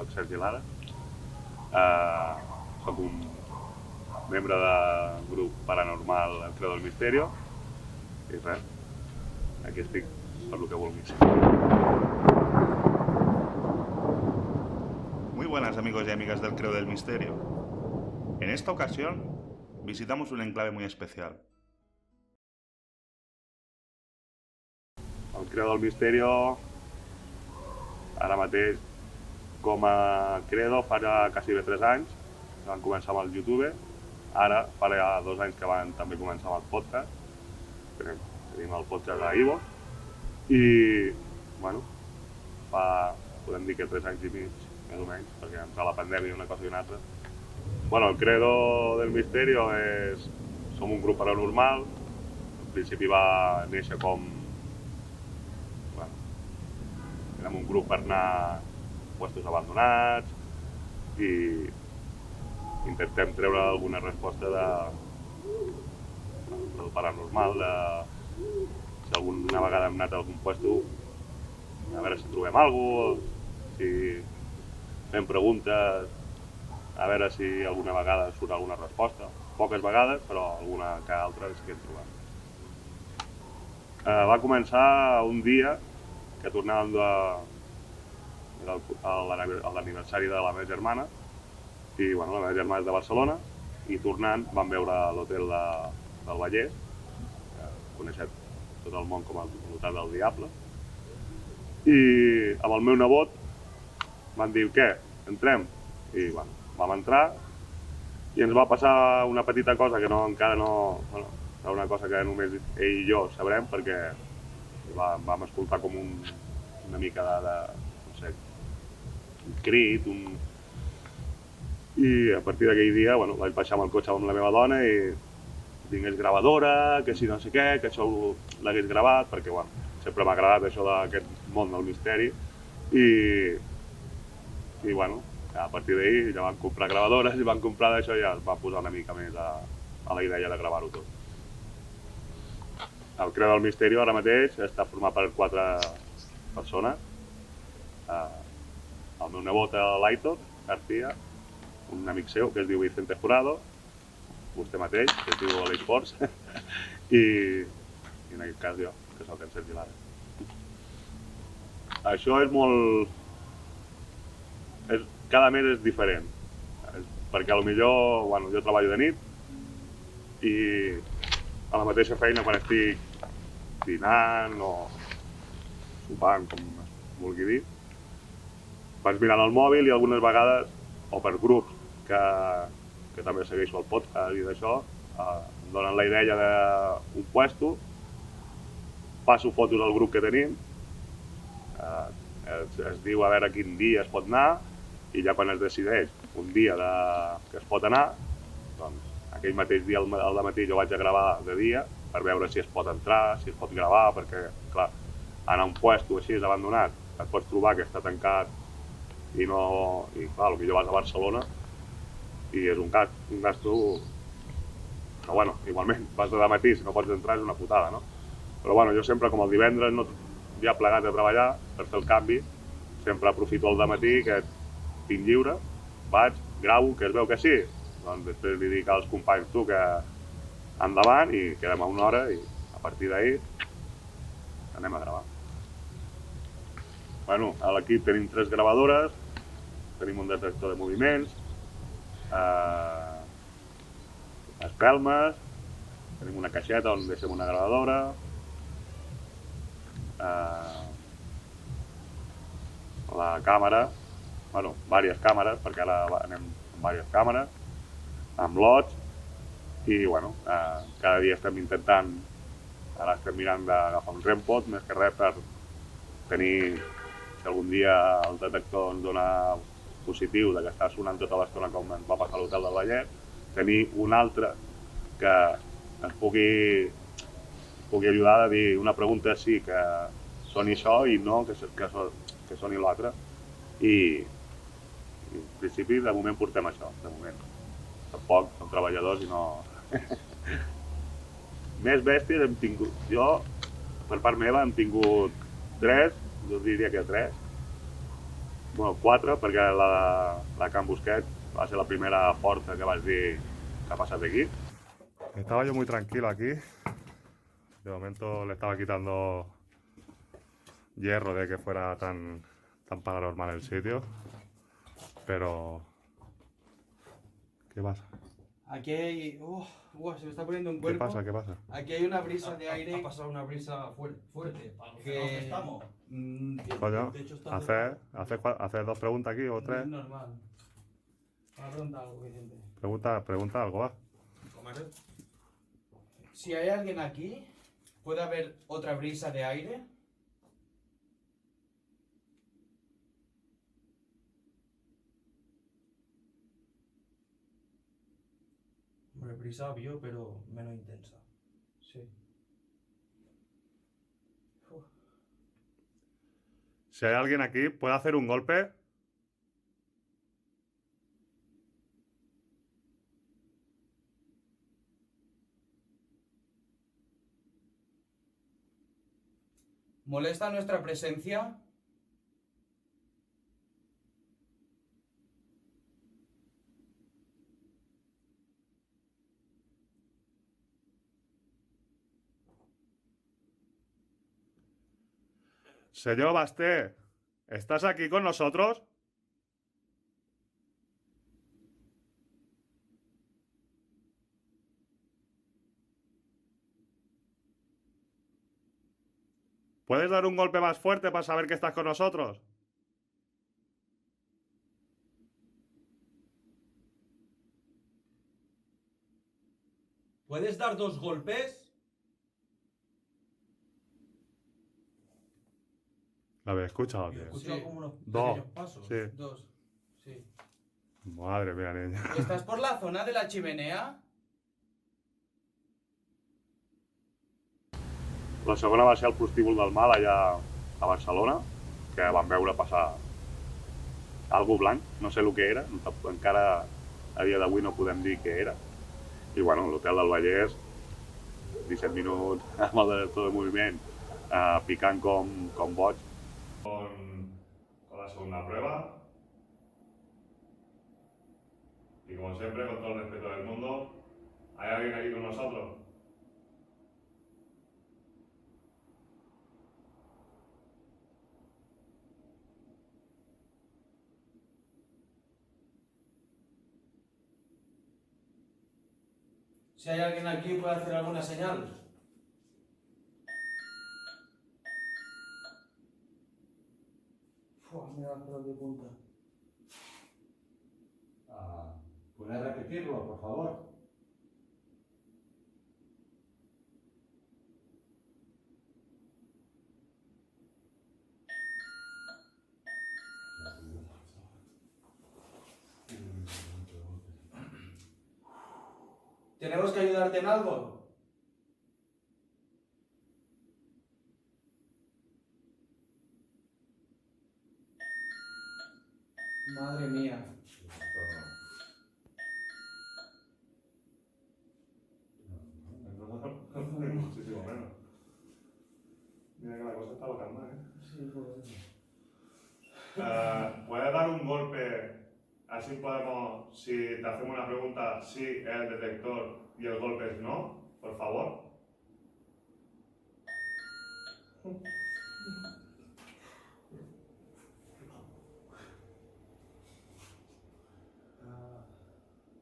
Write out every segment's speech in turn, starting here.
soc Sergi Lara, soc un membre del grup paranormal El Creu del Misterio i res, aquí estic per lo que vulguis. Muy buenas amigos y amigas del Creu del Misterio. En esta ocasión visitamos un enclave muy especial. El Creu del Misterio, ara mateix, com a credo, fa ja quasi bé 3 anys, que van començar amb el YouTube. Ara, fa ja 2 anys que van també començar amb el podcast. Tenim el podcast a iVoox. I, bueno, podem dir que 3 anys i mig, més o menys, perquè entre la pandèmia i una cosa i una altra. Bueno, el Credo del Misterio és... Som un grup paranormal. Al principi va néixer com... Bueno, érem un grup per anar a puestos abandonats i intentem treure alguna resposta del paranormal, si alguna vegada hem anat a algun puesto a veure si trobem alguna cosa, si fem preguntes, a veure si alguna vegada surt alguna resposta. Poques vegades, però alguna que altra sí que hem trobat. Va començar un dia que tornàvem a l'aniversari de la meva germana i bueno, la meva germana és de Barcelona i tornant vam veure l'hotel del Vallès, que coneixem tot el món com l'hotel del Diable, i amb el meu nebot van dir, què, entrem? I bueno, vam entrar i ens va passar una petita cosa que encara no... Bueno, era una cosa que només ell i jo sabrem perquè vam escoltar com una mica de no sé, un crit, i a partir d'aquell dia, bueno, vaig baixar amb el cotxe amb la meva dona i tingués gravadora, que si no sé què, que això l'hagués gravat, perquè bueno, sempre m'ha agradat això d'aquest món del misteri i bueno, a partir d'ahir ja van comprar gravadores i van comprar d'això i ja es va posar una mica més a la idea de gravar-ho tot. El Creu del Misteri ara mateix està format per 4 persones. El meu nebot, l'Aitor García, un amic seu que es diu Vicente Jurado, vostè mateix, que es diu Aleix Forts, i en aquest cas jo, que soc en Sergi Lara. Això és molt... Cada mes és diferent, perquè potser, bueno, jo treballo de nit i a la mateixa feina quan estic dinant o sopant, com es vulgui dir, vaig mirant el mòbil i algunes vegades, o per grups que també segueixo el podcast i d'això, em donen la idea d'un puesto, passo fotos al grup que tenim, es diu a veure quin dia es pot anar i ja quan es decideix un dia que es pot anar, doncs aquell mateix dia al matí jo vaig a gravar de dia per veure si es pot entrar, si es pot gravar, perquè, clar, anar a un puesto així abandonat, et pots trobar que està tancat i clar, potser vas a Barcelona i és un gasto que, bueno, igualment, vas de matí, si no pots entrar és una putada, no? Però, bueno, jo sempre, com el divendres no ja plegat a treballar per fer el canvi, sempre aprofito el dematí que tinc lliure, vaig, gravo, que es veu que sí, doncs després li dic als companys tu que endavant i quedem a una hora i a partir d'ahir anem a gravar. Bueno, a l'equip tenim 3 gravadores, tenim un detector de moviments, espelmes, tenim una caixeta on deixem una gravadora, la càmera, bueno, diverses càmeres, perquè ara anem amb diverses càmeres, amb lots, i bueno, cada dia estem intentant, ara estem mirant d'agafar un REMPod, més que res per tenir, si algun dia el detector ens dona positiu de que està sonant tota l'estona com ens va passar a l'hotel del Vallès, tenir un altre que ens pugui ajudar a dir una pregunta sí, que soni això i no que soni l'altre. I en principi de moment portem això, de moment. Tampoc som treballadors i no... Més bèsties hem tingut, jo per part meva hem tingut 3, jo diria que 3. Bueno, 4, perquè la Can Busquet va ser la primera forta que vaig dir que ha passat aquí. Estaba yo muy tranquilo aquí. De momento le estaba quitando hierro de que fuera tan paranormal el sitio. Pero... ¿Qué pasa? Aquí hay... se me está poniendo un ¿Qué cuerpo. pasa? ¿Qué pasa? Aquí hay una brisa de aire. Ha pasado una brisa fuerte. Para los que estamos. Coño, El techo está hacer 2 preguntas aquí o 3. normal. Para preguntar algo, Vicente. Pregunta algo, va. Si hay alguien aquí, ¿puede haber otra brisa de aire? Hombre, brisa vio, pero menos intensa. Sí. Si hay alguien aquí, ¿puede hacer un golpe? ¿Molesta nuestra presencia? Señor Basté, ¿estás aquí con nosotros? ¿Puedes dar un golpe más fuerte para saber que estás con nosotros? ¿Puedes dar 2 golpes? Lo había escuchado, Yo he tío. escuchado Sí. como unos Dos. pequeños pasos. Sí. 2. Sí. Madre mía, niña. ¿Estás por la zona de la chimenea? La segona va ser el prostíbul del Mal allà a Barcelona, que vam veure passar algo blanc, no sé el que era, encara a dia d'avui no podem dir què era. I bueno, l'hotel del Vallès, 17 minuts amb el detector de moviment, picant com boig. Con la segunda prueba. Y como siempre, con todo el respeto del mundo, ¿hay alguien aquí con nosotros? Si hay alguien aquí, ¿puede hacer alguna señal? Mira las pelos de punta. ¿Puede repetirlo, por favor? ¿Tenemos que ayudarte en algo? Madre mía. Muchísimo menos. Mira que la cosa está bacana, ¿eh? Sí, pues. ¿Puedes dar un golpe? Así podemos, si te hacemos una pregunta, sí es el detector y el golpe es no, por favor.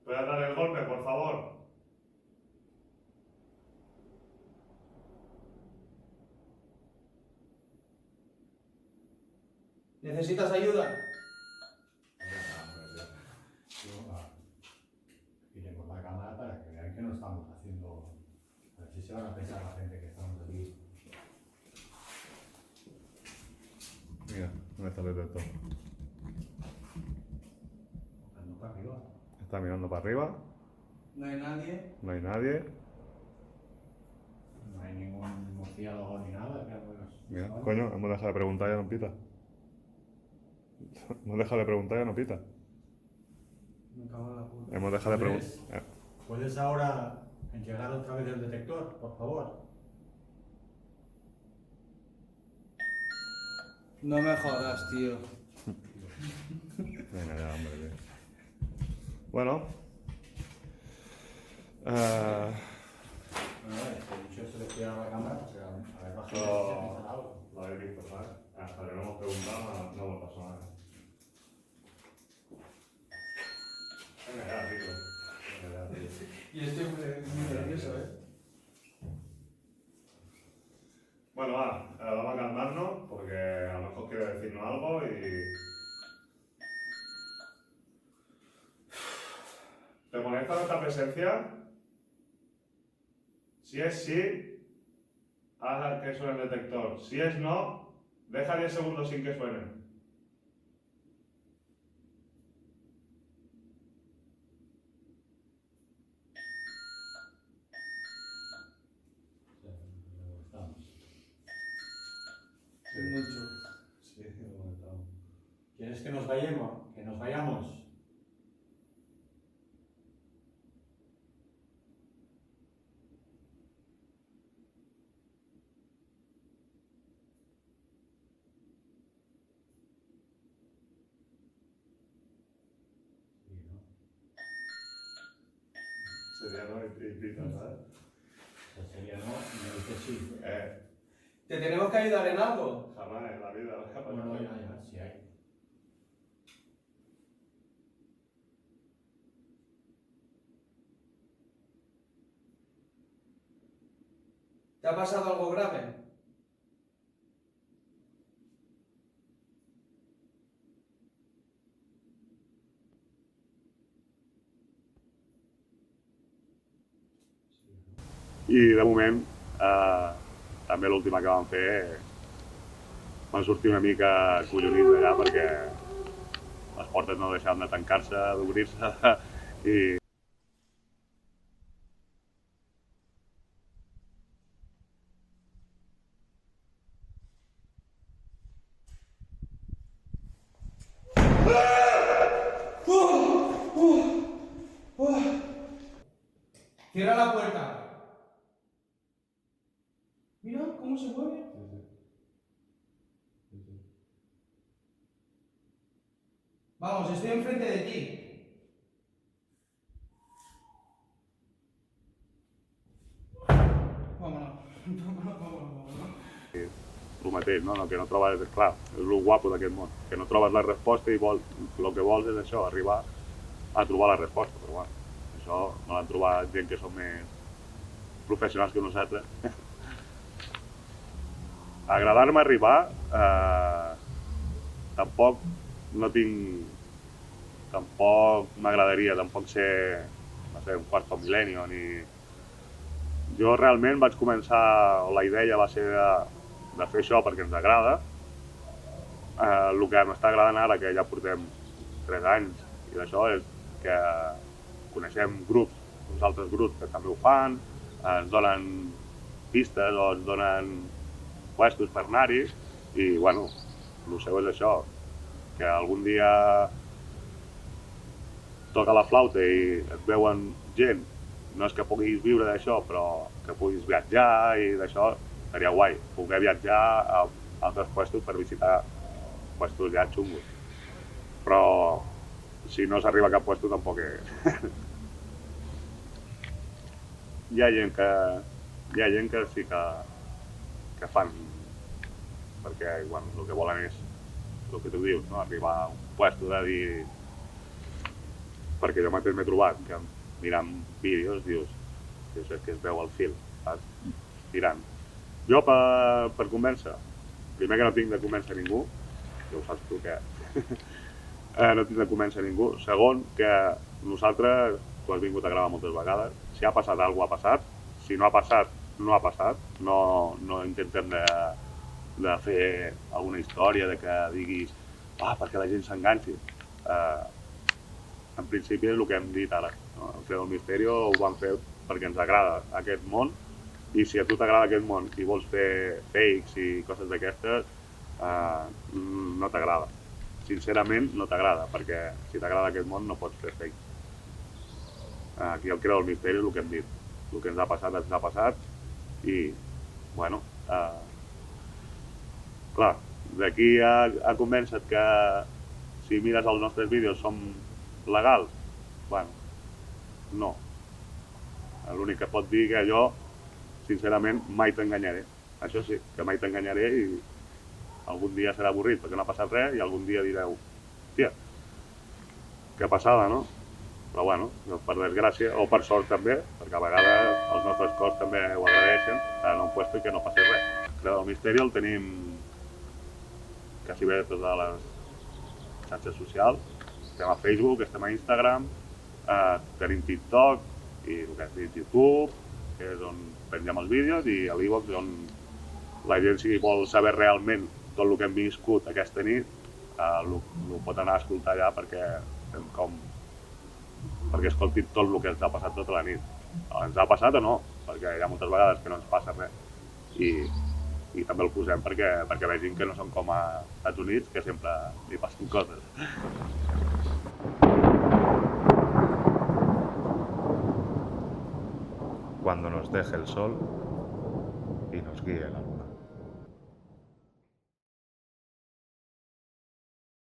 ¿Puedes dar el golpe, por favor? ¿Necesitas ayuda? Iremos la cámara para que vean que no estamos haciendo... Así se van a pensar la gente que estamos aquí. Mira, ¿dónde está el detector? Mirando para arriba. Está mirando para arriba, No hay nadie. no hay nadie. No hay ningún murciélago ni nada. Que nos... Mira, coño, hemos dejado de preguntar y ya no pita. Hemos dejado de preguntar y ya no pita. Me cago en la puta. Hemos dejado de preguntar. ¿Puedes ahora llegar otra vez el detector, por favor? No me jodas, tío. Venga, ya, hombre. Bueno. No, he dicho esto de cuidar la cámara, pero a ver, bajado Però si pensar algo. l'he vist passar. Hasta que no m'ho preguntava, no m'ho passa nada. Venga, ya, Rico. Venga, ya, tío. Y estoy muy nervioso, ¿eh? Bueno, vamos a calmarnos porque a lo mejor quiere decirnos algo y... ¿Te molesta nuestra presencia? Si es sí, haz que suene el detector. Si es no, deja 10 segundos sin que suene. Estamos. Mucho. Sí, estamos. ¿Quieres que nos vayamos? Que nos vayamos. Sí, ¿no? Sería no invita, ¿sabes? Pues sería no, y me dice sí. ¿Te tenemos que ayudar en algo? Jamás en la vida. Bueno, ya, sí hay. ¿Te ha pasado algo grave? I de moment, també l'última que vam fer, van sortir una mica collonits d'allà perquè les portes no deixaven de tancar-se, d'obrir-se i... Cierra la puerta. Mira cómo se mueve. Vamos, estoy enfrente de ti. Vámonos. Vámonos. El mateix, no? Que no trobes, clar, és el guapo d'aquest món, que no trobes la resposta i el que vols és això, arribar a trobar la resposta, però bueno, això no l'han trobat gent que són més professionals que nosaltres. Agradar-me arribar, tampoc no tinc, tampoc m'agradaria tampoc ser, no sé, un quarto milenio, ni... Jo realment vaig començar, la idea va ser de fer això perquè ens agrada. El que m'està agradant ara, que ja portem 3 anys, i d'això és que coneixem grups, uns altres grups que també ho fan, ens donen pistes o ens donen puestos per anar-hi, i bueno, el seu és això, que algun dia toca la flauta i et veuen gent, no és que puguis viure d'això, però que puguis viatjar i d'això, seria guai, poder viatjar a altres puestos per visitar puestos ja xungos. Però si no s'arriba a cap puesto tampoc és... Hi ha gent que sí que fan, perquè bueno, el que volen és el que tu dius, no? Arribar a un puesto de dir... Perquè jo mateix m'he trobat que mirant vídeos dius és que es veu el fil, vas tirant. Jo per convèncer, primer que no tinc de convèncer ningú, ja ho saps tu que no tinc de convèncer ningú. Segon, que nosaltres, tu has vingut a gravar moltes vegades, si ha passat alguna cosa ha passat, si no ha passat, no ha passat, no intentem de fer alguna història de que diguis perquè la gent s'enganxi. En principi és el que hem dit ara, no? El Creu del Misterio ho vam fer perquè ens agrada aquest món, i si a tu t'agrada aquest món i vols fer fakes i coses d'aquestes, no t'agrada. Sincerament no t'agrada, perquè si t'agrada aquest món no pots fer fakes. Aquí el Creu del Misteri és el que hem dit. El que ens ha passat, i, bueno, clar, d'aquí a convèncer que si mires els nostres vídeos som legals? Bueno, no. L'únic que pot dir que jo, sincerament, mai t'enganyaré. Això sí, que mai t'enganyaré i algun dia serà avorrit perquè no ha passat res i algun dia direu, hòstia, que passada, no? Però bueno, per desgràcia, o per sort també, perquè a vegades els nostres cors també ho agradeixen, estar en un puesto i que no passi res. El Creu del Misteri el tenim quasi bé a totes les xarxes socials. Estem a Facebook, estem a Instagram, tenim TikTok i el que és dit YouTube, que és on pengem els vídeos, i a l'Ivox, on la gent, si vol saber realment tot el que hem viscut aquesta nit, ho pot anar a escoltar allà perquè escolti tot el que ens ha passat tota la nit. Ens ha passat o no? Perquè hi ha moltes vegades que no ens passa res. I també el posem perquè vegin que no som com a Estats Units, que sempre li passen coses. Cuando nos deje el sol y nos guíe la luna.